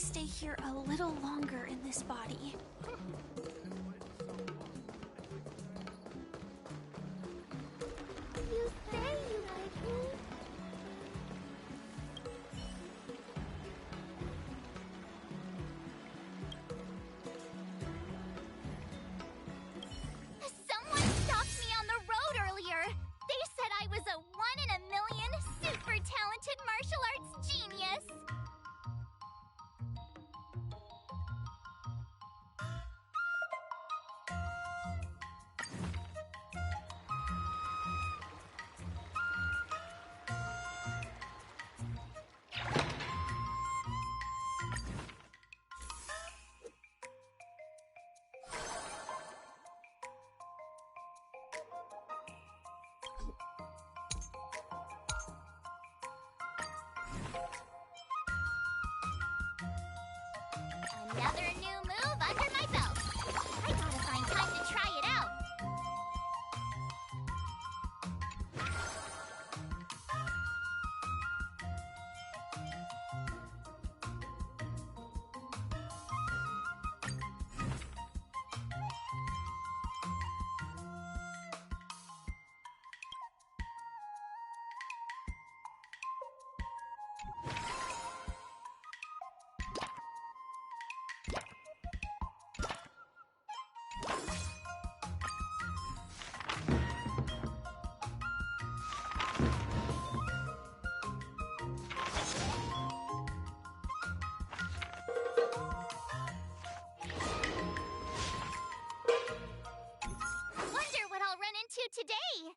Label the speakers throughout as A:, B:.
A: stay here a little longer in this body.
B: You say you like me?
C: Someone stopped me on the road earlier. They said I was a 1 in a million super talented martial arts genius. Another new move under my belt. I gotta find time to try it out. Wonder what I'll run into today.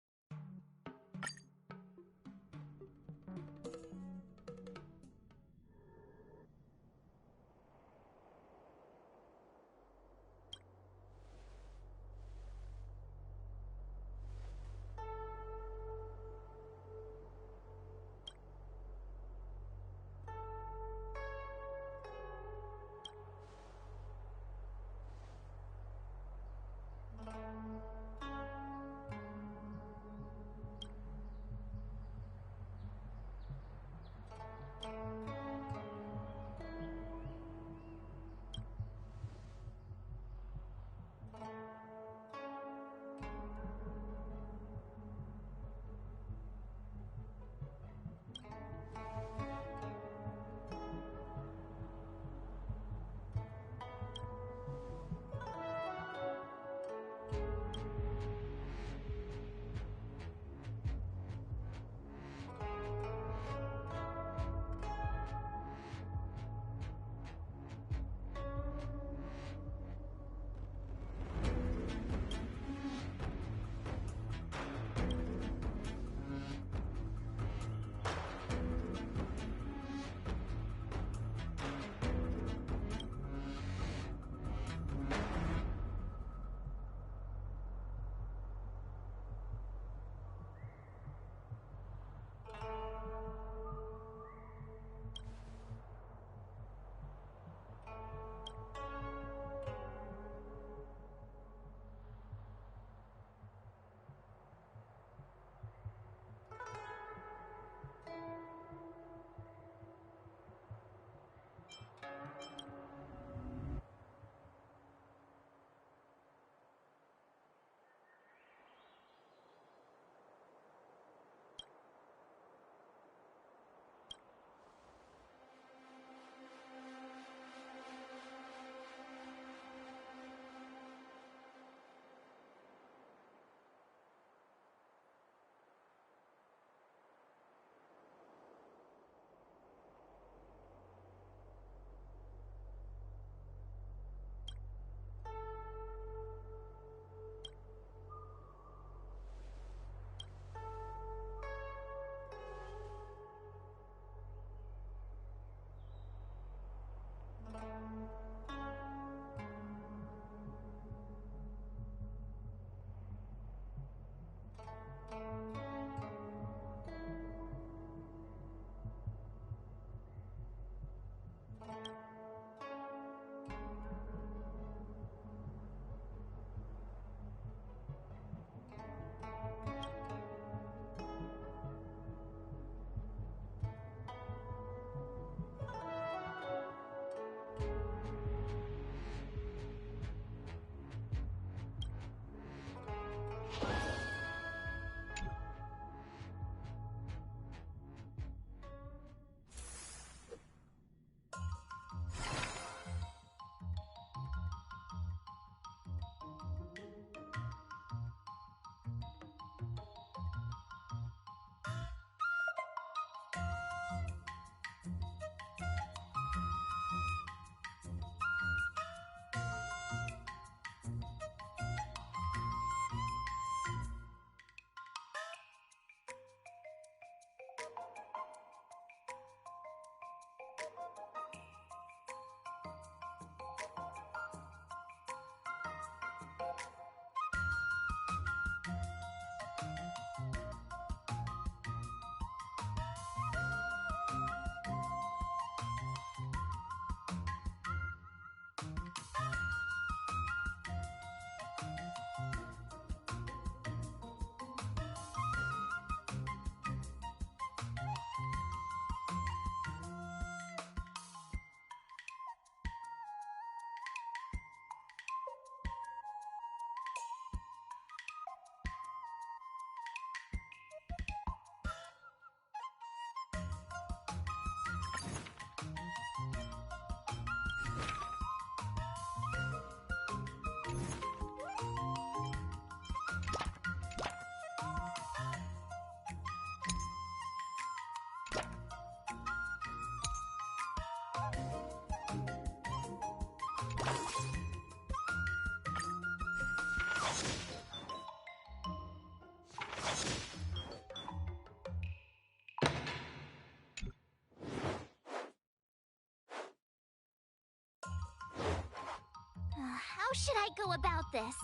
C: How should I go about this?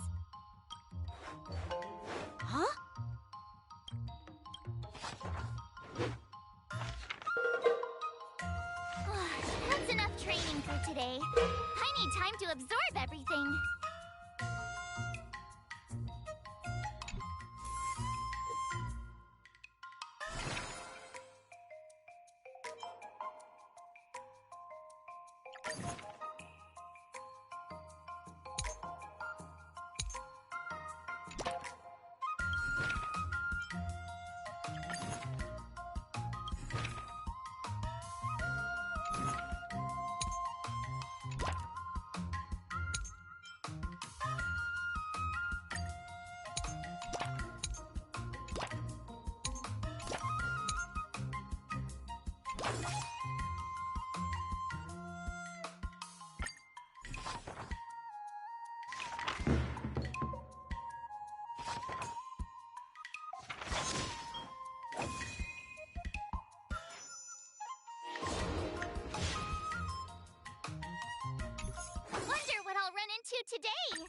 B: Huh?
C: That's enough training for today. I need time to absorb everything. Wonder what I'll run into today.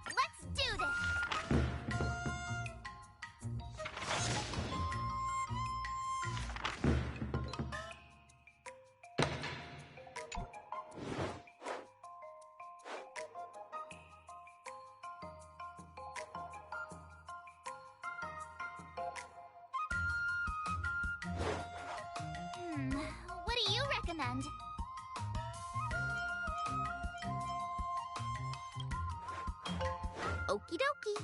C: Let's do this! What do you recommend? Okie dokie.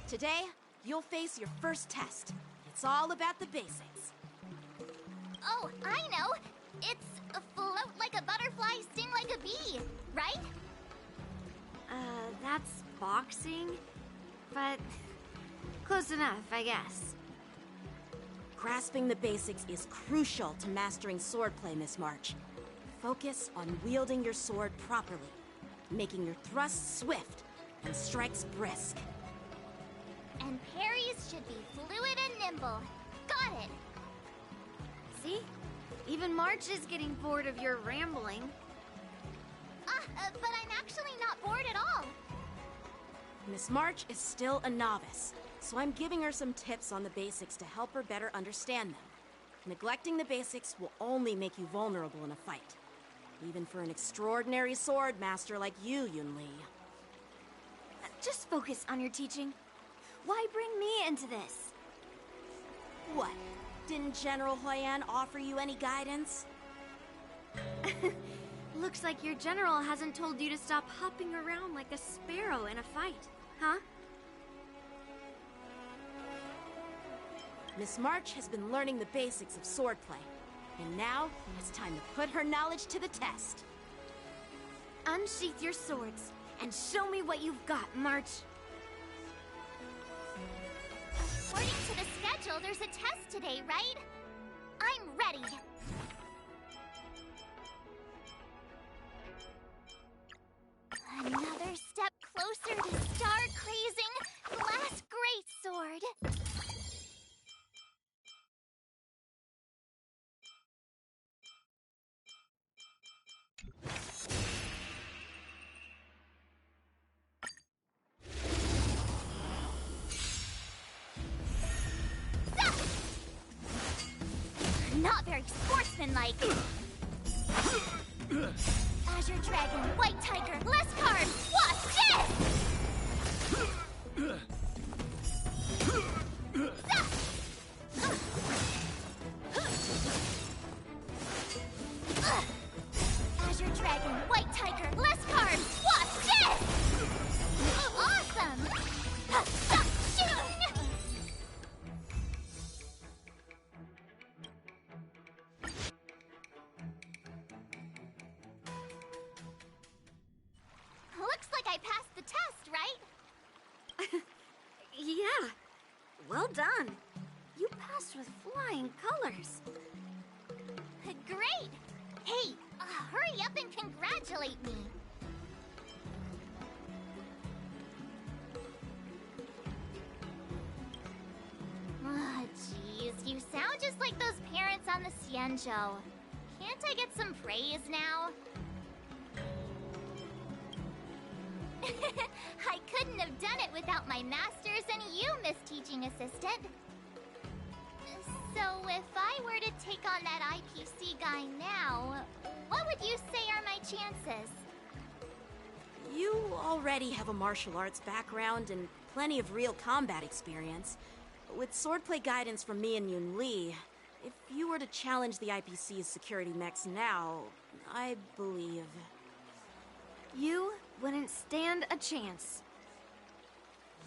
D: Today, you'll face your first test. It's all about the basics.
C: Oh, I know! It's float like a butterfly, sting like a bee, right?
B: That's boxing, but close enough, I guess.
D: Grasping the basics is crucial to mastering swordplay, Miss March. Focus on wielding your sword properly, making your thrusts swift and strikes brisk.
C: And parries should be fluid and nimble. Got it!
B: See? Even March is getting bored of your rambling.
C: But I'm actually not bored at all.
D: Miss March is still a novice, so I'm giving her some tips on the basics to help her better understand them. Neglecting the basics will only make you vulnerable in a fight. Even for an extraordinary sword master like you, Yunli.
B: Just focus on your teaching. Why bring me into this?
D: What? Didn't General Huyan offer you any guidance?
B: Looks like your general hasn't told you to stop hopping around like a sparrow in a fight, huh?
D: Miss March has been learning the basics of swordplay, and now it's time to put her knowledge to the test.
B: Unsheath your swords and show me what you've got, March.
C: According to the schedule, there's a test today, right? I'm ready. Another step closer to star-crazing glass greatsword. Not very sportsmanlike. Azure Dragon, White Tiger, less cards! Watch Azure Dragon, White Tiger, less cards! Watch this! Awesome! Stop shooting! Looks like I passed the test, right?
B: Yeah, well done. You passed with flying colors.
C: Great! Hey, hurry up and congratulate me. Jeez, you sound just like those parents on the Xianzhou. Can't I get some praise now? I couldn't have done it without my masters and you, Miss Teaching Assistant. So if I were to take on that IPC guy now, what would you say are my chances?
D: You already have a martial arts background and plenty of real combat experience. With swordplay guidance from me and Yunli, if you were to challenge the IPC's security mechs now, I believe...
B: You wouldn't stand a chance.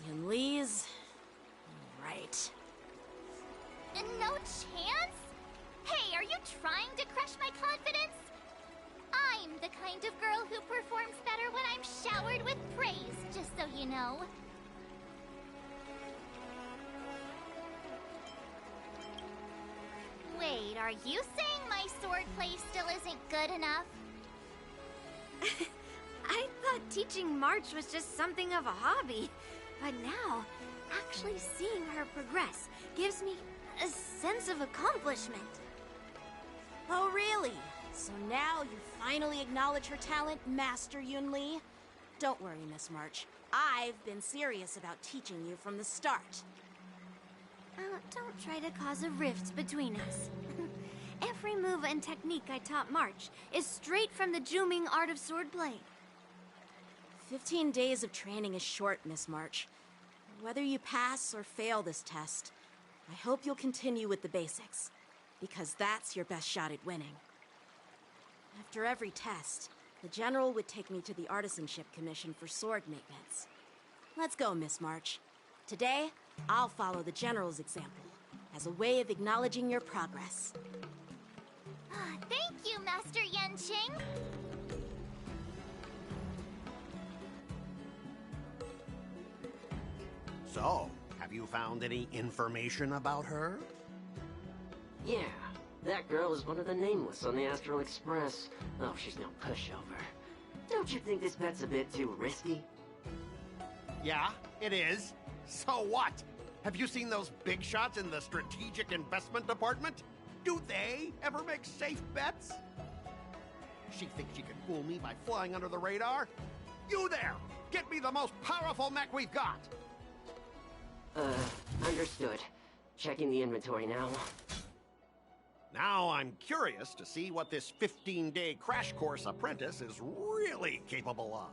D: Yunli's... right.
C: No chance? Hey, are you trying to crush my confidence? I'm the kind of girl who performs better when I'm showered with praise, just so you know. Wait, are you saying my swordplay still isn't good enough?
B: I thought teaching March was just something of a hobby. But now, actually seeing her progress gives me a sense of accomplishment.
D: Oh, really? So now you finally acknowledge her talent, Master Yunli? Don't worry, Miss March. I've been serious about teaching you from the start.
B: Don't try to cause a rift between us. Every move and technique I taught March is straight from the Juming art of swordplay.
D: 15 days of training is short, Miss March. Whether you pass or fail this test, I hope you'll continue with the basics, because that's your best shot at winning. After every test, the General would take me to the Artisanship Commission for sword maintenance. Let's go, Miss March. Today, I'll follow the General's example as a way of acknowledging your progress.
C: Thank you, Master Yanqing.
E: So, have you found any information about her?
F: Yeah, that girl is one of the nameless on the Astral Express. Oh, she's no pushover. Don't you think this bet's a bit too risky?
E: Yeah, it is. So what? Have you seen those big shots in the Strategic Investment Department? Do they ever make safe bets? She thinks she can fool me by flying under the radar? You there! Get me the most powerful mech we've got!
F: Understood. Checking the inventory now.
E: Now I'm curious to see what this 15-day crash course apprentice is really capable of.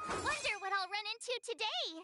C: Wonder what I'll run into today.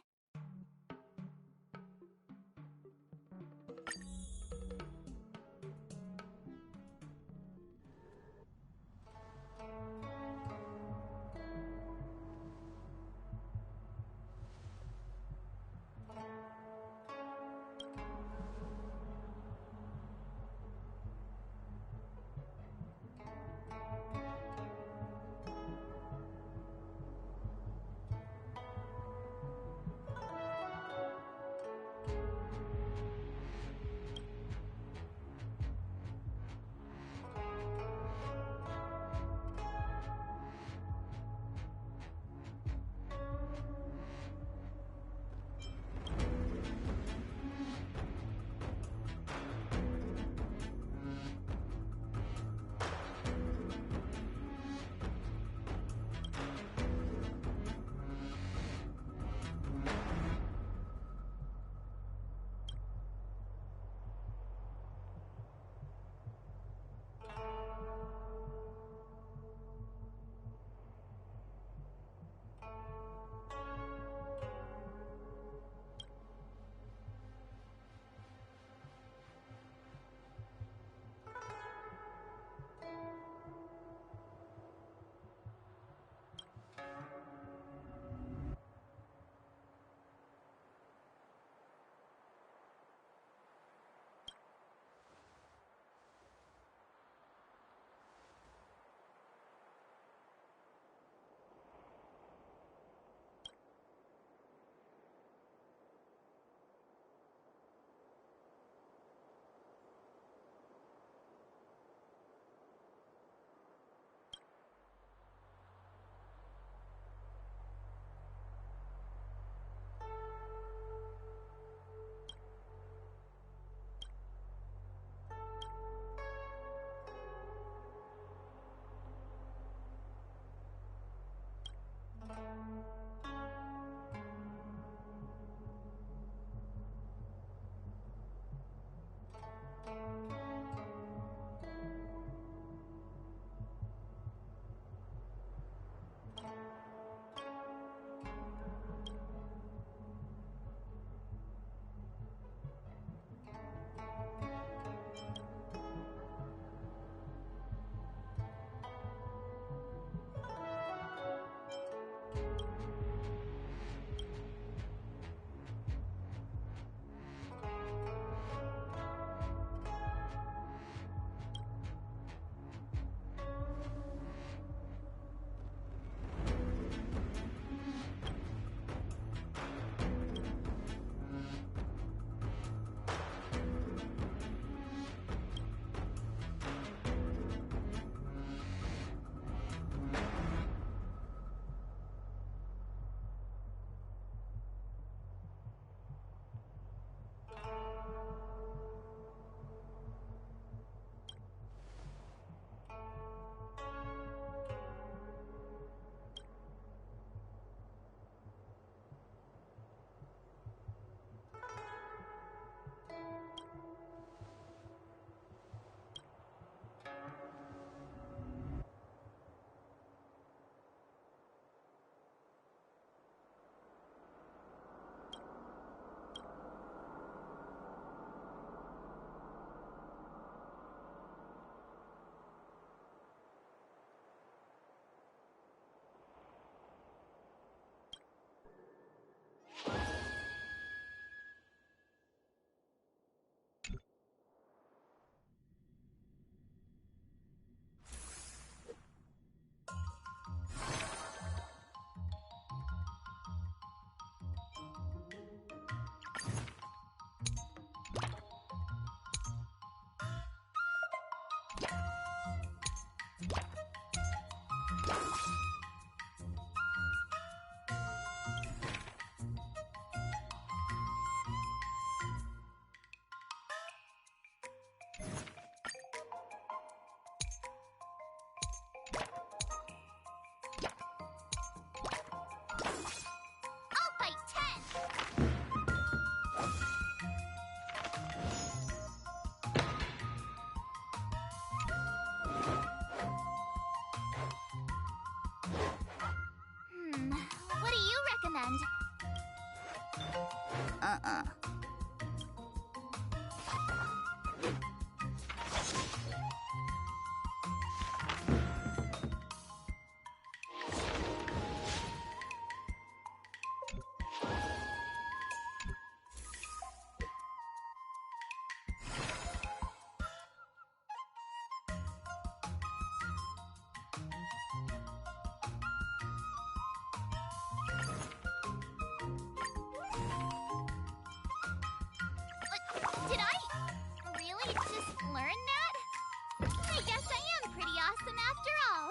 C: awesome after all.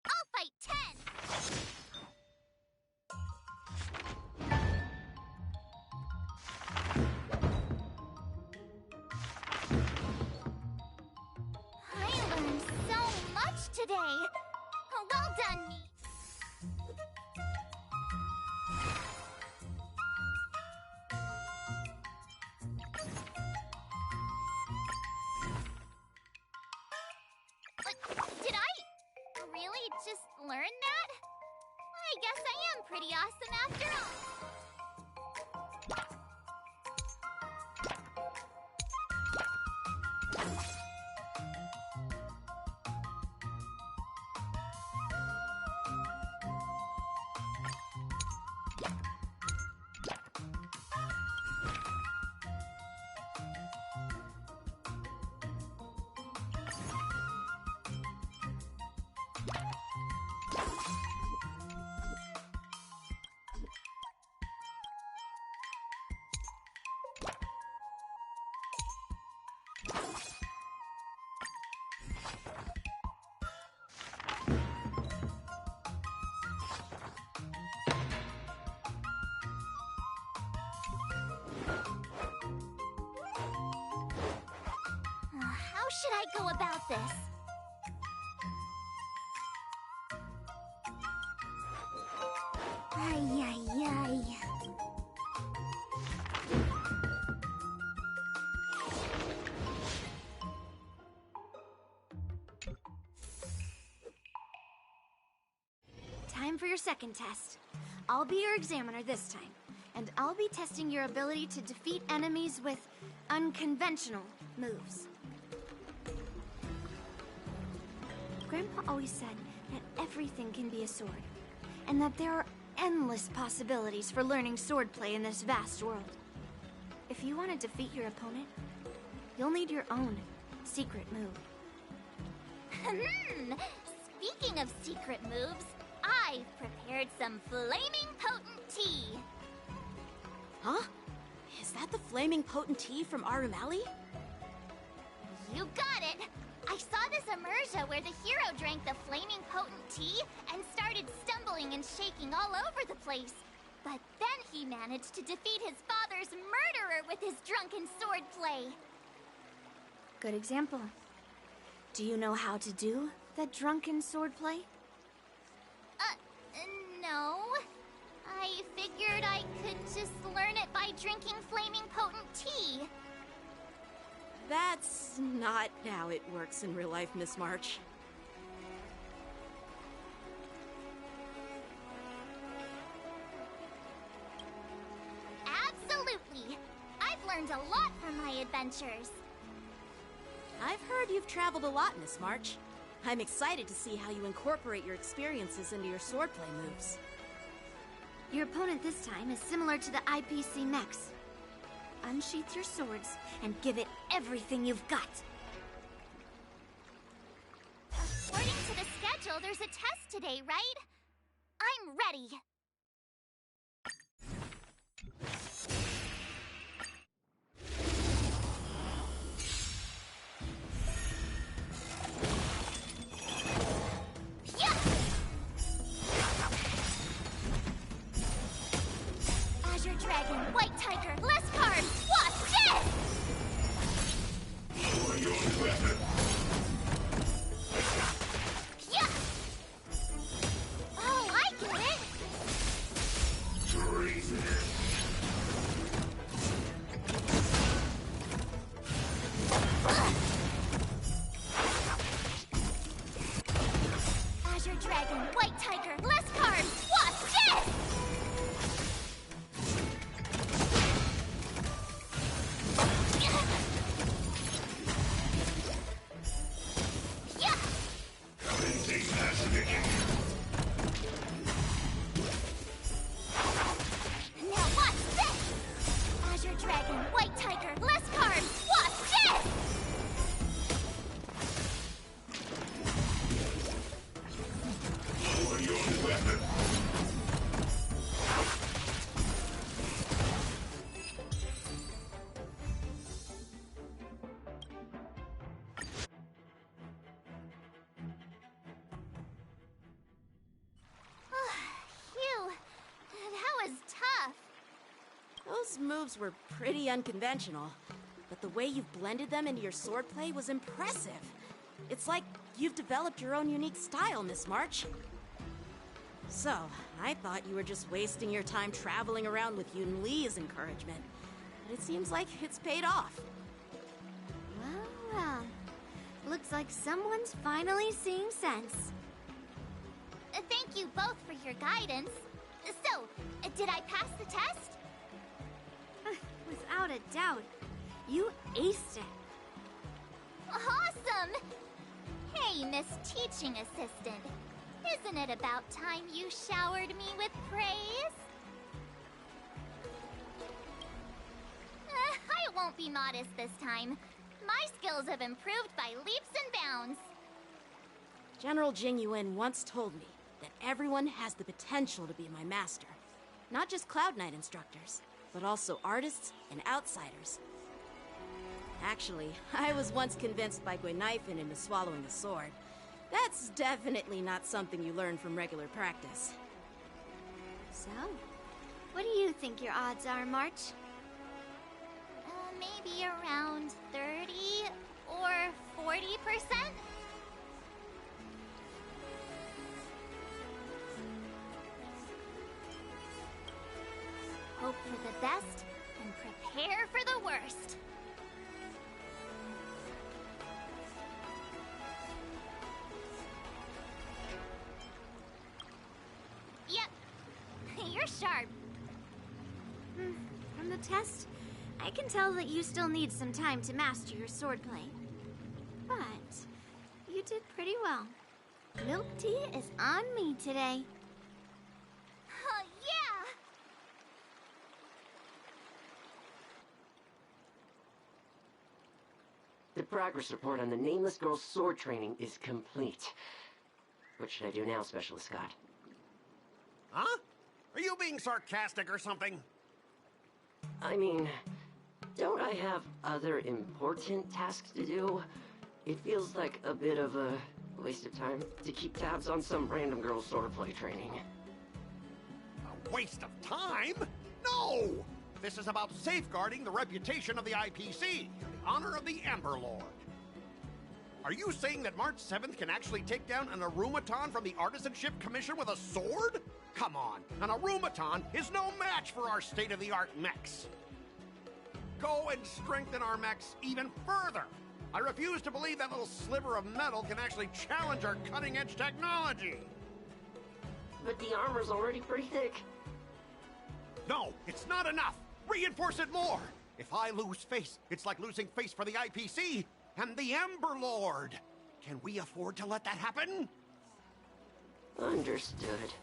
C: I'll fight 10! I learned so much today! Oh, well done, me! Did I really just learn that? I guess I am pretty awesome after all. How should I go about this? Ay, ay, ay. Time for your second test. I'll be your examiner this time, and I'll be testing your ability to defeat enemies with unconventional moves. Grandpa always said that everything can be a sword, and that there are endless possibilities for learning swordplay in this vast world. If you want to defeat your opponent, you'll need your own secret move. Speaking of secret moves, I've prepared some flaming potent tea.
D: Huh? Is that the flaming potent tea from Arumali?
C: You got it! I saw this immersion where the hero drank the flaming potent tea and started stumbling and shaking all over the place. But then he managed to defeat his father's murderer with his drunken swordplay.
B: Good example. Do you know how to do the drunken swordplay?
C: No. I figured I could just learn it by drinking flaming potent tea.
D: That's not how it works in real life, Miss March.
C: Absolutely. I've learned a lot from my adventures.
D: I've heard you've traveled a lot, Miss March. I'm excited to see how you incorporate your experiences into your swordplay moves.
B: Your opponent this time is similar to the IPC mechs. Unsheath your swords and give it everything you've got.
C: According to the schedule, there's a test today, right? I'm ready. Azure Dragon, White Tiger, less cards! Watch this! Yeah! Oh, I get it!
D: Those moves were pretty unconventional, but the way you've blended them into your swordplay was impressive. It's like you've developed your own unique style, Miss March. So, I thought you were just wasting your time traveling around with Yun Li's encouragement, but it seems like it's paid off.
B: Well, looks like someone's finally seeing sense.
C: Thank you both for your guidance. So, did I pass the test?
B: Without a doubt, you aced it.
C: Awesome! Hey, Miss Teaching Assistant. Isn't it about time you showered me with praise? I won't be modest this time. My skills have improved by leaps and bounds.
D: General Jing Yuan once told me that everyone has the potential to be my master. Not just Cloud Knight instructors, but also artists and outsiders. Actually, I was once convinced by Guinaifen into swallowing a sword. That's definitely not something you learn from regular practice.
B: So, what do you think your odds are, March?
C: Maybe around 30 or 40%? Hope for the best and prepare for the worst. Yep, you're sharp.
B: From the test, I can tell that you still need some time to master your swordplay. But you did pretty well. Milk tea is on me today.
C: Yeah!
F: The progress report on the Nameless Girl's sword training is complete. What should I do now, Specialist Scott?
E: Huh? Are you being sarcastic or something?
F: I mean, don't I have other important tasks to do? It feels like a bit of a waste of time to keep tabs on some random girl's swordplay training.
E: A waste of time? No! This is about safeguarding the reputation of the IPC and the honor of the Ember Lord. Are you saying that March 7th can actually take down an Arumaton from the Artisanship Commission with a sword? Come on, an Arumaton is no match for our state-of-the-art mechs. Go and strengthen our mechs even further. I refuse to believe that little sliver of metal can actually challenge our cutting-edge technology.
F: But the armor's already pretty thick.
E: No, it's not enough. Reinforce it more. If I lose face, it's like losing face for the IPC and the Ember Lord. Can we afford to let that happen?
F: Understood.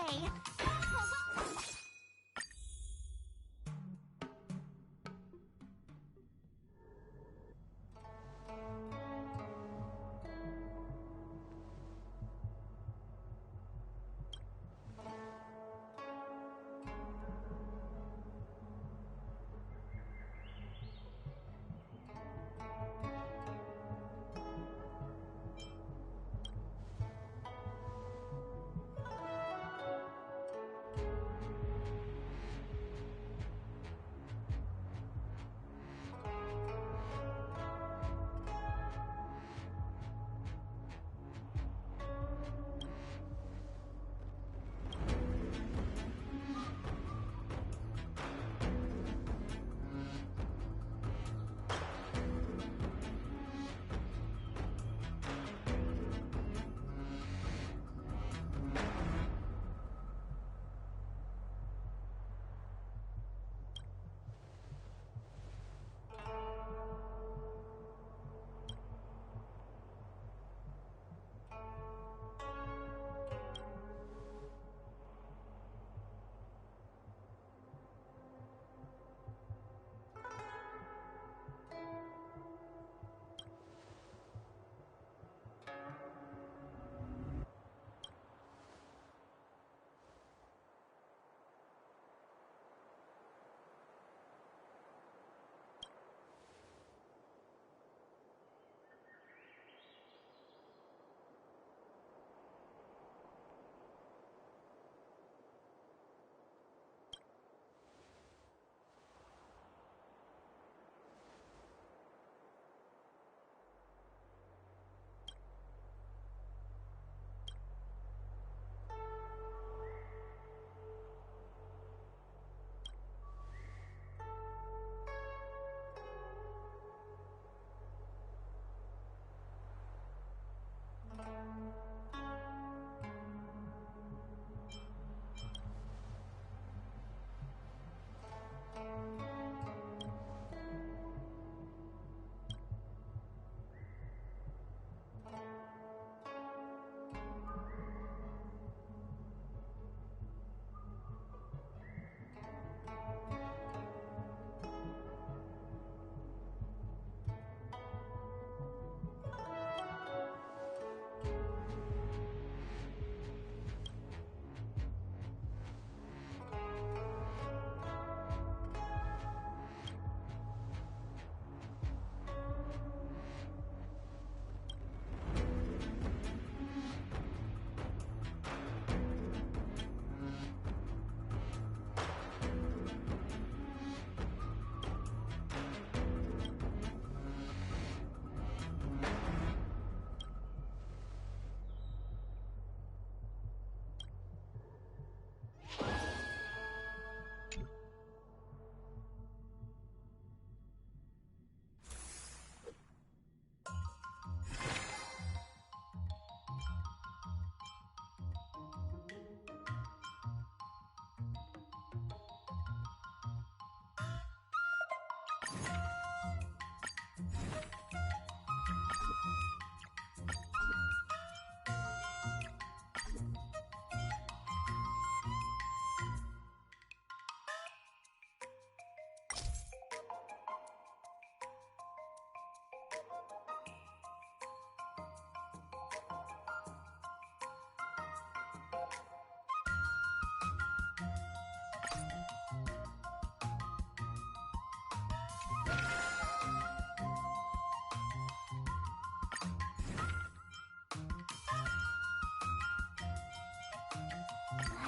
C: day.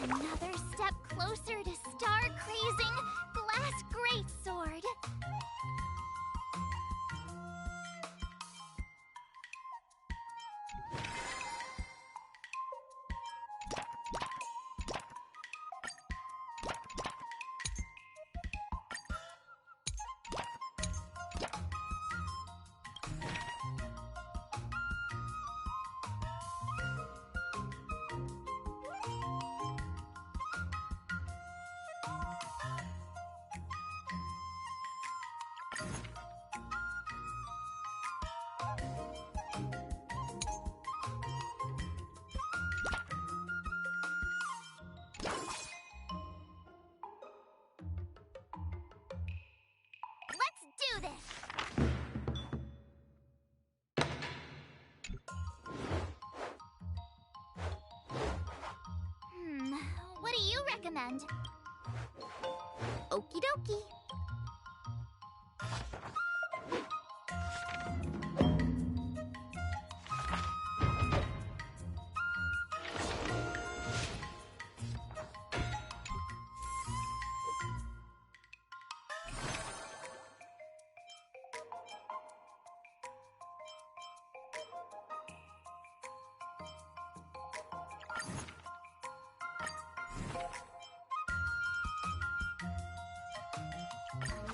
C: Another step closer to star-crazing Glass Greatsword. recommend. Okie dokie.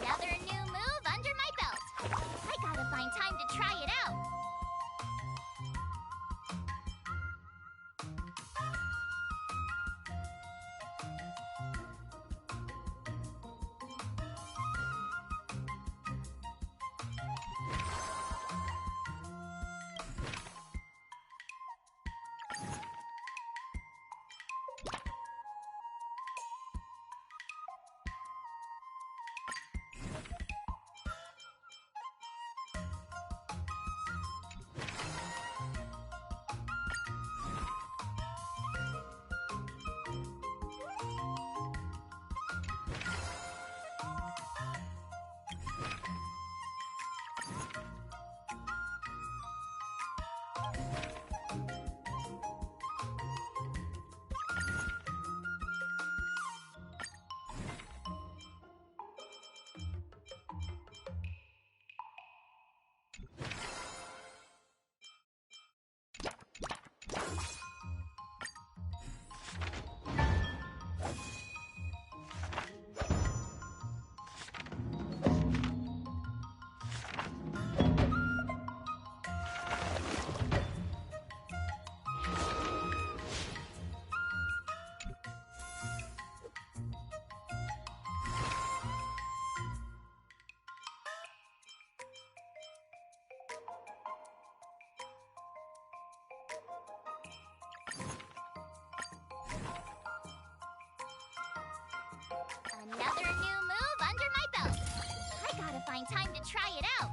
C: Another new move under my belt. I gotta find time to try it out. Another new move under my belt. I gotta find time to try it out.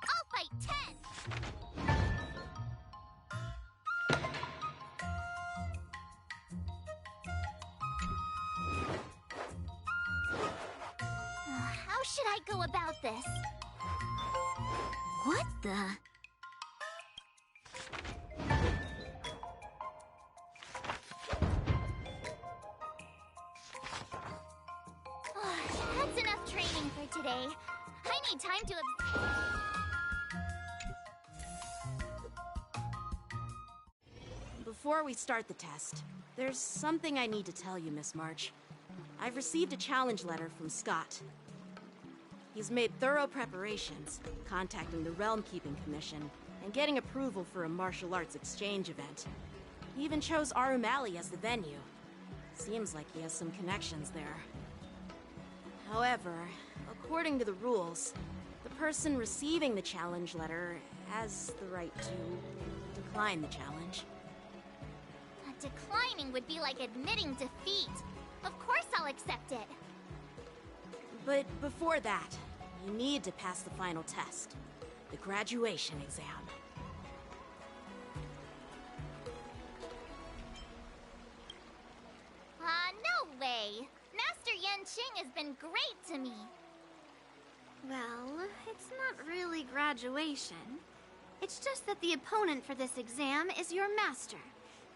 C: I'll fight 10! How should I go about this? What the? That's enough training for today. I need time to
D: Before we start the test, there's something I need to tell you, Miss March. I've received a challenge letter from Scott. He's made thorough preparations, contacting the Realm Keeping Commission, and getting approval for a martial arts exchange event. He even chose Arumali as the venue. Seems like he has some connections there. However, according to the rules, the person receiving the challenge letter has the right to decline the challenge.
C: Declining would be like admitting defeat. Of course I'll accept it.
D: But before that, you need to pass the final test, the graduation exam.
C: No way. Master Yan Qing has been great to me.
B: Well, it's not really graduation. It's just that the opponent for this exam is your master,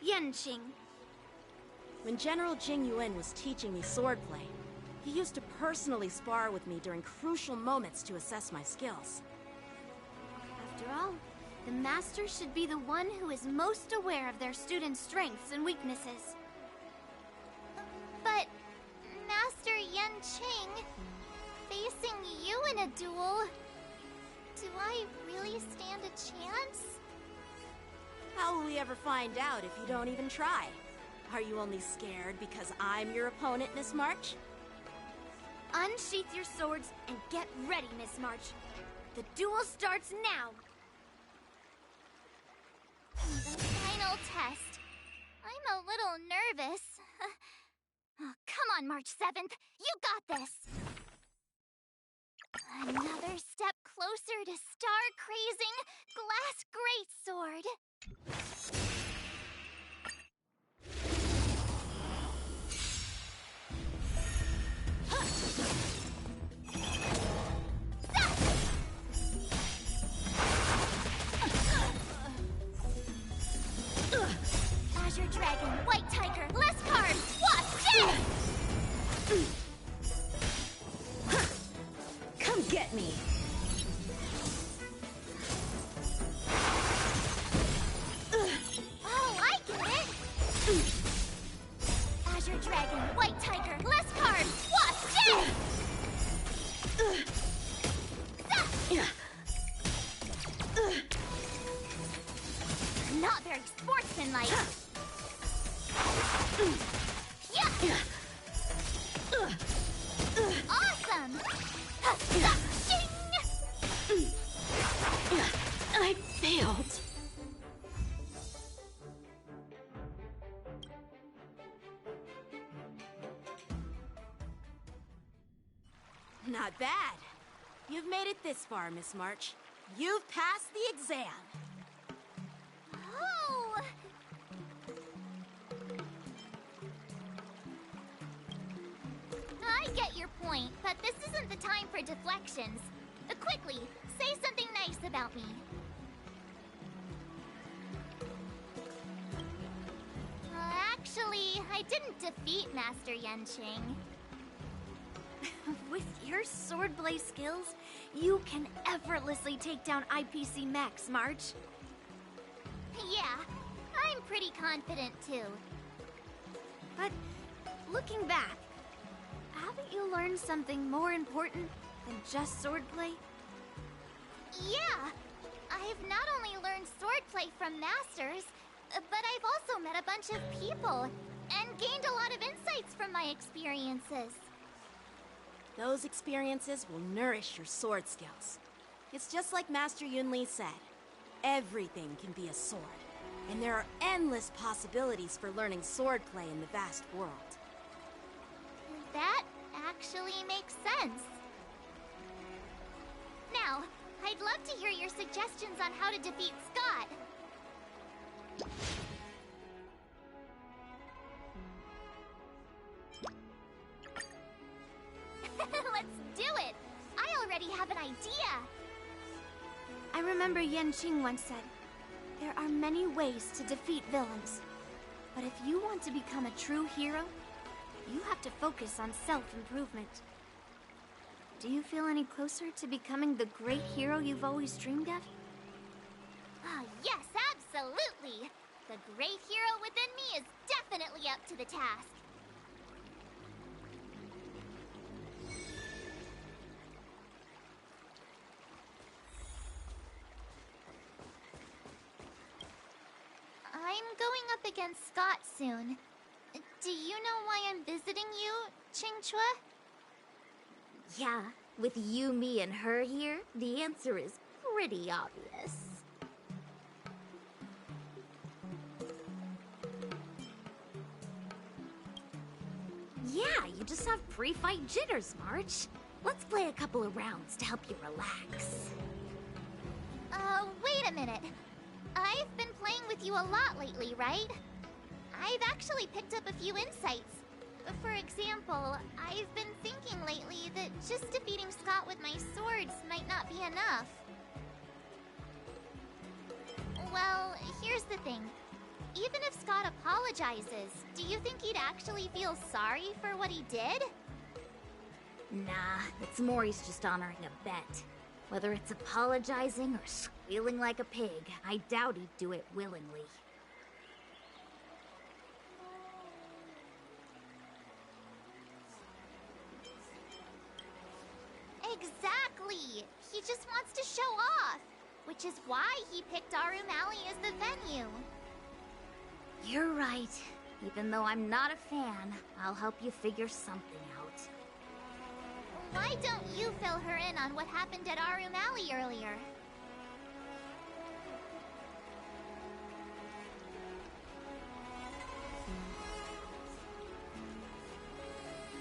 B: Yenqing.
D: When General Jing Yuan was teaching me swordplay, he used to personally spar with me during crucial moments to assess my skills.
B: After all, the master should be the one who is most aware of their students' strengths and weaknesses.
C: But, Master Yenqing, facing you in a duel, do I really stand a chance?
D: How will we ever find out if you don't even try? Are you only scared because I'm your opponent, Miss March?
B: Unsheath your swords and get ready, Miss March. The duel starts now!
C: The final test. I'm a little nervous. Oh, come on, March 7th. You got this! Another step closer to star-crazing Glass Greatsword. Azure Dragon, White Tiger, less cards, what?
D: Come get me!
C: Oh, I get it! Azure Dragon, White Tiger, less cards, what? Not very sportsmanlike. Awesome!
D: I failed. Not bad. You've made it this far, Miss March. You've passed the exam.
C: Oh! I get your point, but this isn't the time for deflections. Quickly, say something nice about me. Actually, I didn't defeat Master Yenqing.
B: With your swordplay skills, you can effortlessly take down IPC Max, March.
C: Yeah, I'm pretty confident too.
B: But looking back, haven't you learned something more important than just swordplay?
C: Yeah, I've not only learned swordplay from masters, but I've also met a bunch of people and gained a lot of insights from my experiences.
D: Those experiences will nourish your sword skills. It's just like Master Yunli said. Everything can be a sword, and there are endless possibilities for learning swordplay in the vast world.
C: That actually makes sense. Now, I'd love to hear your suggestions on how to defeat Scott. Let's do it! I already have an idea!
B: I remember Yenqing once said, there are many ways to defeat villains. But if you want to become a true hero, you have to focus on self-improvement. Do you feel any closer to becoming the great hero you've always dreamed of?
C: Ah, yes, absolutely! The great hero within me is definitely up to the task. I'm going up against Scott soon. Do you know why I'm visiting you, Qingchua?
G: Yeah, with you, me, and her here, the answer is pretty obvious. Yeah, you just have pre-fight jitters, March. Let's play a couple of rounds to help you relax.
C: Wait a minute. I've been playing with you a lot lately, right? I've actually picked up a few insights. For example, I've been thinking lately that just defeating Scott with my swords might not be enough. Well, here's the thing. Even if Scott apologizes, do you think he'd actually feel sorry for what he did?
G: Nah, it's more he's just honoring a bet. Whether it's apologizing or squealing like a pig, I doubt he'd do it willingly.
C: Exactly! He just wants to show off, which is why he picked Arum Alley as the venue.
G: You're right. Even though I'm not a fan, I'll help you figure something out.
C: Why don't you fill her in on what happened at Arum Alley earlier?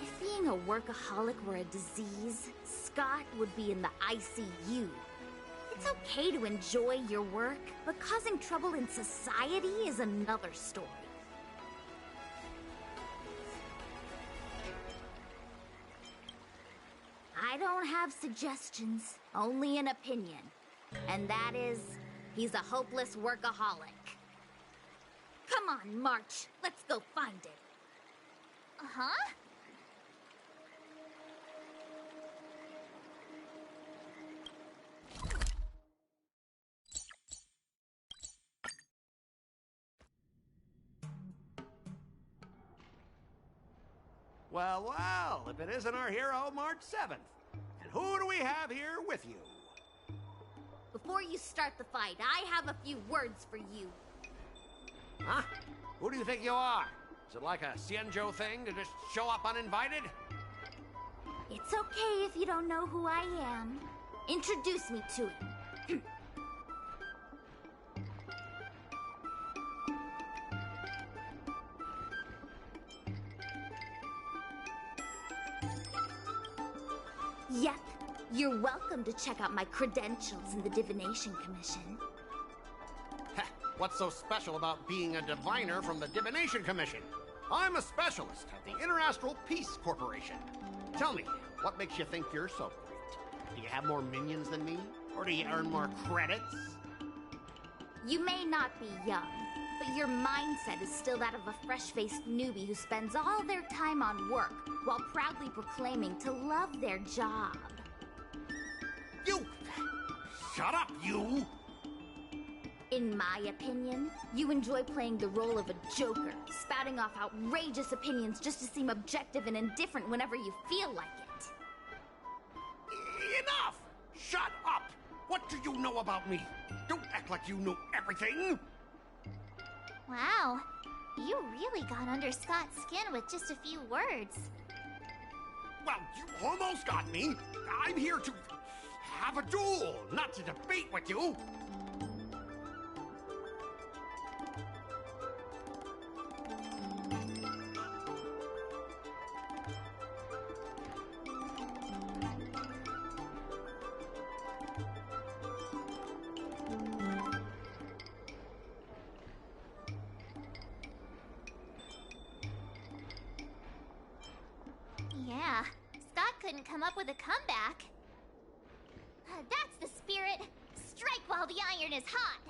G: If being a workaholic were a disease, Scott would be in the ICU. It's okay to enjoy your work, but causing trouble in society is another story. I don't have suggestions, only an opinion. And that is, he's a hopeless workaholic. Come on, March, let's go find it.
C: Huh?
E: Well, well, if it isn't our hero, March 7th. And who do we have here with you?
G: Before you start the fight, I have a few words for you.
E: Huh? Who do you think you are? Is it like a Xianzhou thing to just show up uninvited?
G: It's okay if you don't know who I am. Introduce me to him. Yep, you're welcome to check out my credentials in the Divination Commission.
E: Heh, what's so special about being a diviner from the Divination Commission? I'm a specialist at the Interastral Peace Corporation. Tell me, what makes you think you're so great? Do you have more minions than me? Or do you earn more credits?
G: You may not be young, but your mindset is still that of a fresh-faced newbie who spends all their time on work while proudly proclaiming to love their job.
E: You! Shut up, you!
G: In my opinion, you enjoy playing the role of a joker, spouting off outrageous opinions just to seem objective and indifferent whenever you feel like it.
E: Enough! Shut up! What do you know about me? Don't act like you know everything!
C: Wow, you really got under Scott's skin with just a few words.
E: Well, you almost got me. I'm here to have a duel, not to debate with you.
C: Yeah, Scott couldn't come up with a comeback. That's the spirit. Strike while the iron is hot.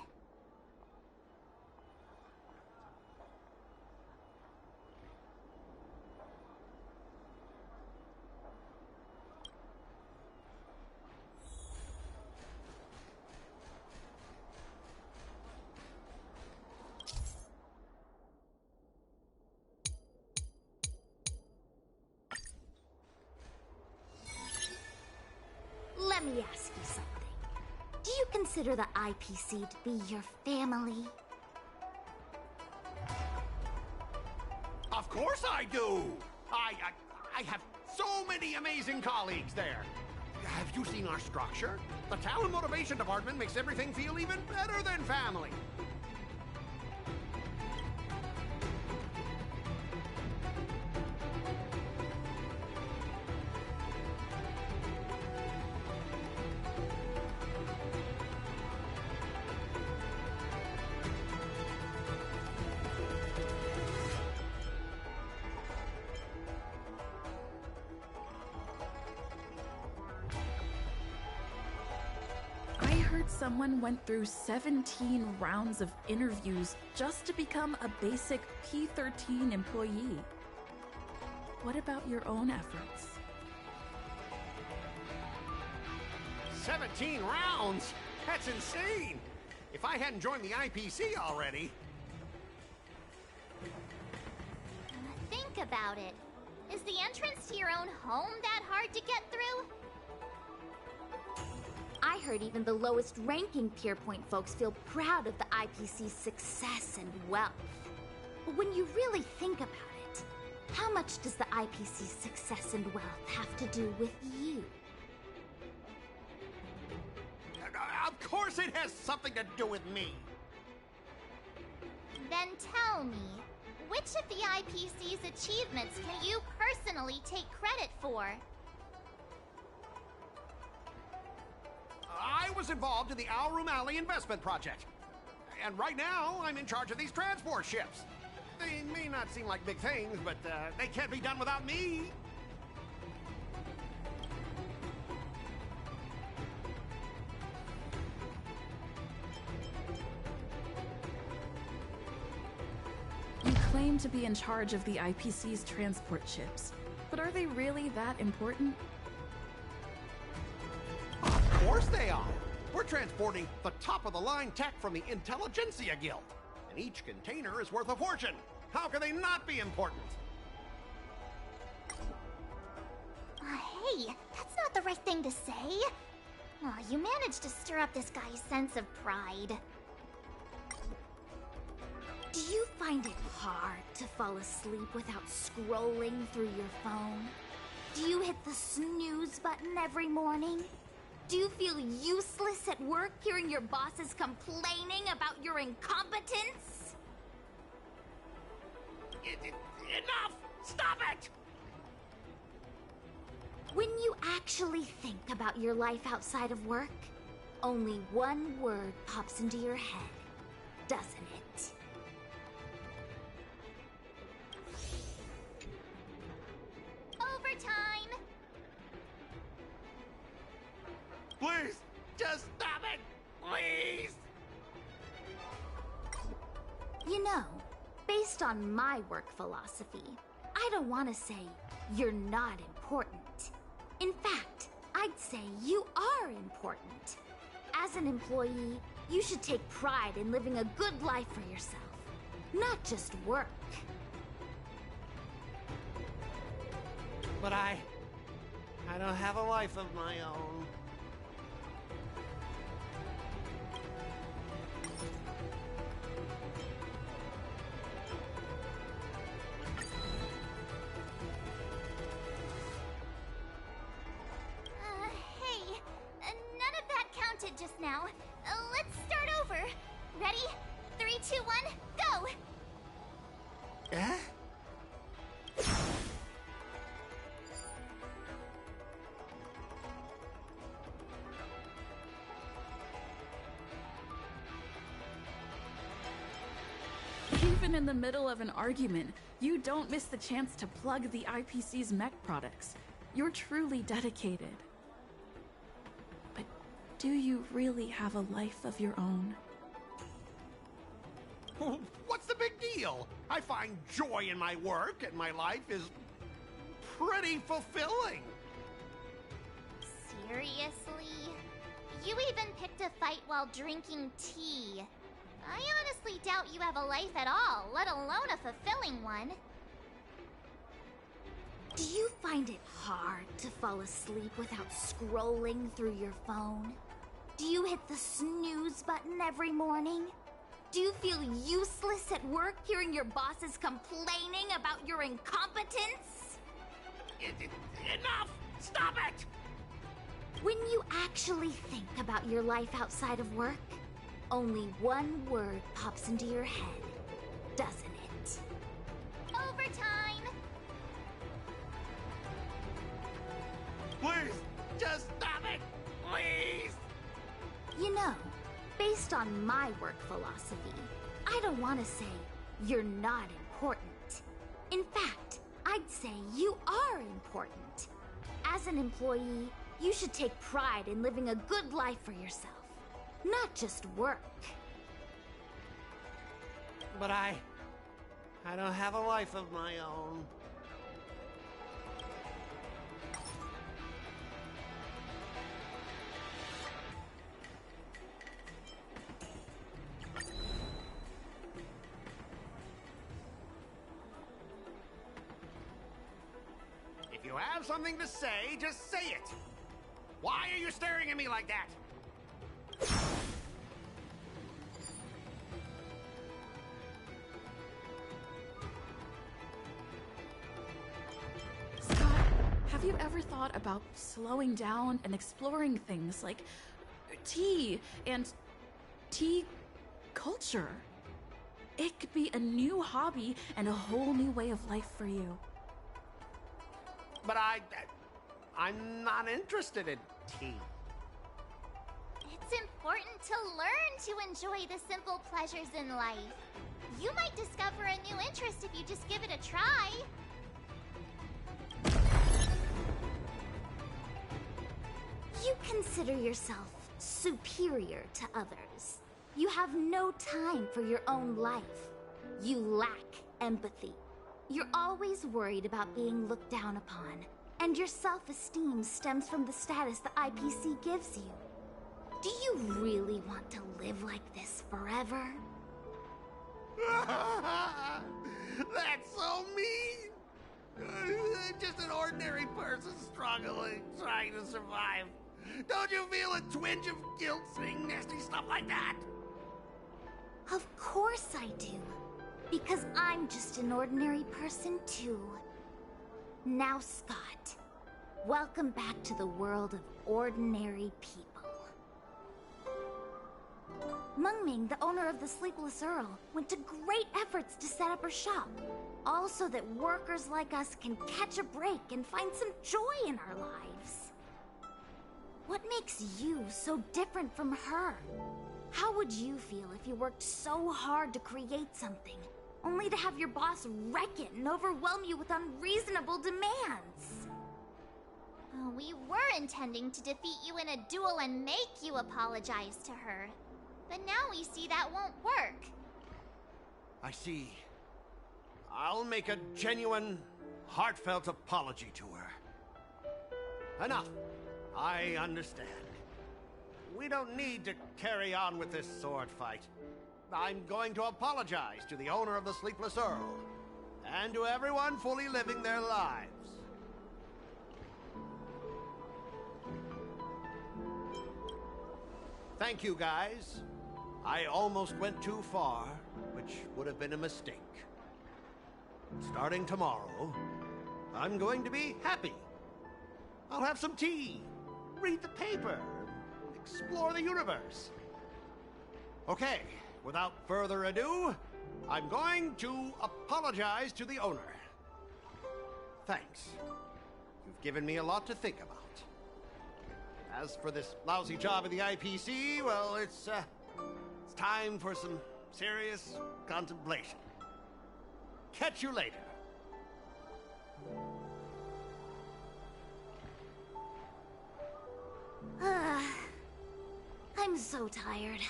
G: Let me ask you something. Do you consider the IPC to be your family?
E: Of course I do! I have so many amazing colleagues there. Have you seen our structure? The Talent Motivation Department makes everything feel even better than family.
H: heard someone went through 17 rounds of interviews just to become a basic P13 employee. What about your own efforts?
E: 17 rounds? That's insane! If I hadn't joined the IPC already...
C: Think about it. Is the entrance to your own home that hard to get through?
G: I heard even the lowest ranking Pierpoint folks feel proud of the IPC's success and wealth. But when you really think about it, how much does the IPC's success and wealth have to do with you?
E: Of course it has something to do with me!
C: Then tell me, which of the IPC's achievements can you personally take credit for?
E: I was involved in the Alroom Alley investment project. And right now, I'm in charge of these transport ships. They may not seem like big things, but they can't be done without me.
H: You claim to be in charge of the IPC's transport ships, but are they really that important?
E: Of course they are. We're transporting the top-of-the-line tech from the Intelligentsia Guild, and each container is worth a fortune. How can they not be important?
C: Hey, that's not the right thing to say. Oh, you managed to stir up this guy's sense of pride.
G: Do you find it hard to fall asleep without scrolling through your phone? Do you hit the snooze button every morning? Do you feel useless at work hearing your bosses complaining about your incompetence?
E: Enough! Stop it!
G: When you actually think about your life outside of work, only one word pops into your head, doesn't it?
C: Overtime!
E: Please, just stop it! Please!
G: You know, based on my work philosophy, I don't want to say you're not important. In fact, I'd say you are important. As an employee, you should take pride in living a good life for yourself, not just work.
E: But I don't have a life of my own.
C: Hey, none of that counted just now. Let's start over. Ready? 3, 2, 1, go!
E: Eh?
H: Even in the middle of an argument, you don't miss the chance to plug the IPC's mech products. You're truly dedicated. But do you really have a life of your own?
E: What's the big deal? I find joy in my work, and my life is pretty fulfilling.
C: Seriously? You even picked a fight while drinking tea. I honestly doubt you have a life at all, let alone a fulfilling one.
G: Do you find it hard to fall asleep without scrolling through your phone? Do you hit the snooze button every morning? Do you feel useless at work hearing your bosses complaining about your incompetence?
E: Enough! Stop it!
G: When you actually think about your life outside of work, only one word pops into your head, doesn't it?
C: Overtime!
E: Please, just stop it! Please!
G: You know, based on my work philosophy, I don't want to say you're not important. In fact, I'd say you are important. As an employee, you should take pride in living a good life for yourself, not just work.
E: But I don't have a life of my own. If you have something to say, just say it. Why are you staring at me like that?
H: Scott, have you ever thought about slowing down and exploring things like tea and tea culture? It could be a new hobby and a whole new way of life for you.
E: But I'm not interested in tea.
C: It's important to learn to enjoy the simple pleasures in life. You might discover a new interest if you just give it a try.
G: You consider yourself superior to others. You have no time for your own life. You lack empathy. You're always worried about being looked down upon, and your self-esteem stems from the status the IPC gives you. Do you really want to live like this forever?
E: That's so mean! Just an ordinary person struggling, trying to survive. Don't you feel a twinge of guilt saying nasty stuff like that?
G: Of course I do. Because I'm just an ordinary person too. Now, Scott, welcome back to the world of ordinary people. Mengming, the owner of the Sleepless Earl, went to great efforts to set up her shop. All so that workers like us can catch a break and find some joy in our lives. What makes you so different from her? How would you feel if you worked so hard to create something, only to have your boss wreck it and overwhelm you with unreasonable demands?
C: We were intending to defeat you in a duel and make you apologize to her. But now we see that won't work.
E: I see. I'll make a genuine, heartfelt apology to her. Enough. I understand. We don't need to carry on with this sword fight. I'm going to apologize to the owner of the Sleepless Earl, and to everyone fully living their lives. Thank you, guys. I almost went too far, which would have been a mistake. Starting tomorrow, I'm going to be happy. I'll have some tea, read the paper, explore the universe. Okay, without further ado, I'm going to apologize to the owner. Thanks. You've given me a lot to think about. As for this lousy job at the IPC, well, it's time for some serious contemplation. Catch you later.
G: I'm so tired.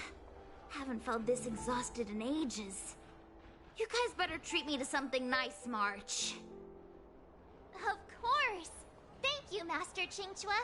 G: Haven't felt this exhausted in ages. You guys better treat me to something nice, March.
C: Of course. Thank you, Master Qingchua.